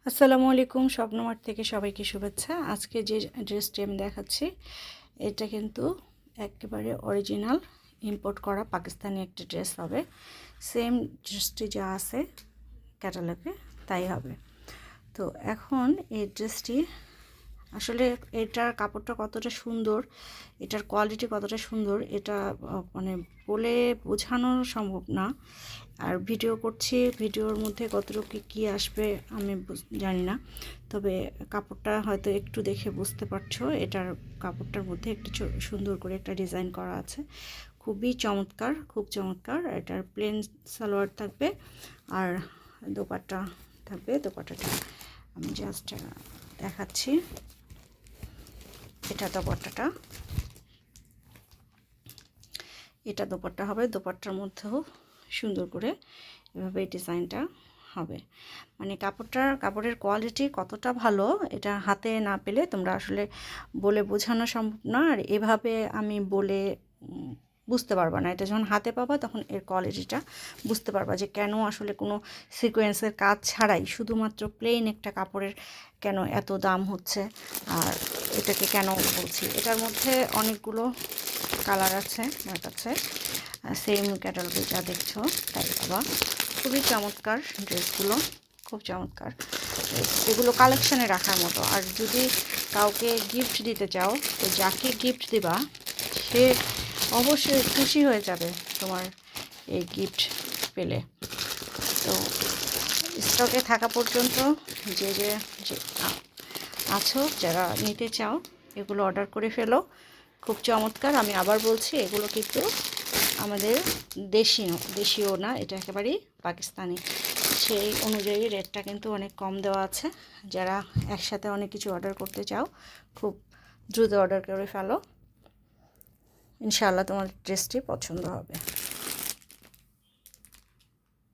আসসালামু আলাইকুম, স্বপ্নমার্ট থেকে সবাইকে শুভেচ্ছা। আজকে যে ড্রেসটি আমি দেখাচ্ছি এটা কিন্তু একেবারে অরিজিনাল ইম্পোর্ট করা পাকিস্তানি একটা ড্রেস হবে। সেম ড্রেসটি যা আছে ক্যাটালগে তাই হবে। তো এখন এই ড্রেসটি আসলে এটার কাপড়টা কতটা সুন্দর, এটার কোয়ালিটি কতটা সুন্দর এটা মানে বলে বোঝানো সম্ভব না। আর ভিডিও করছি, ভিডিওর মধ্যে কতটুকু কী আসবে আমি জানি না, তবে কাপড়টা হয়তো একটু দেখে বুঝতে পারছো। এটার কাপড়টার মধ্যে একটু সুন্দর করে একটা ডিজাইন করা আছে, খুবই চমৎকার, খুব চমৎকার। এটার প্লেন সালোয়ার থাকবে আর দোপাট্টা থাকবে। দোপাট্টাটা আমি জাস্ট দেখাচ্ছি। এটা দোপাট্টাটা, এটা দোপাট্টা হবে। দোপাট্টার মধ্যেও সুন্দর করে এভাবে ডিজাইনটা হবে। মানে কাপড়ের কোয়ালিটি কতটা ভালো এটা হাতে না পেলে তোমরা আসলে বলে বোঝানো সম্ভব না। আর এভাবে আমি বলে বুঝতে পারবা না, এটা যখন হাতে পাবা তখন এর কোয়ালিটিটা বুঝতে পারবা যে কেন আসলে কোনো সিকোয়েন্সের কাজ ছাড়াই শুধুমাত্র প্লেন একটা কাপড়ের কেন এত দাম হচ্ছে। আর এটাকে কেন বলছি, এটার মধ্যে অনেকগুলো কালার আছে আমার কাছে, সেম ক্যাটালগে যা দেখছো তাই পাবা। খুবই চমৎকার ড্রেসগুলো, খুব চমৎকার ড্রেস, এগুলো কালেকশানে রাখার মতো। আর যদি কাউকে গিফট দিতে চাও তো যাকে গিফট দিবা সে অবশ্যই খুশি হয়ে যাবে তোমার এই গিফট পেলে। তো স্টকে থাকা পর্যন্ত যে যে আছো যারা নিতে চাও এগুলো অর্ডার করে ফেলো। খুব চমৎকার। আমি আবার বলছি এগুলো কিন্তু আমাদের দেশীয় না, এটা একেবারেই পাকিস্তানি। সেই অনুযায়ী রেটটা কিন্তু অনেক কম দেওয়া আছে। যারা একসাথে অনেক কিছু অর্ডার করতে চাও খুব দ্রুত অর্ডার করে ফেলো, ইনশাআল্লাহ তোমার ড্রেসটি পছন্দ হবে।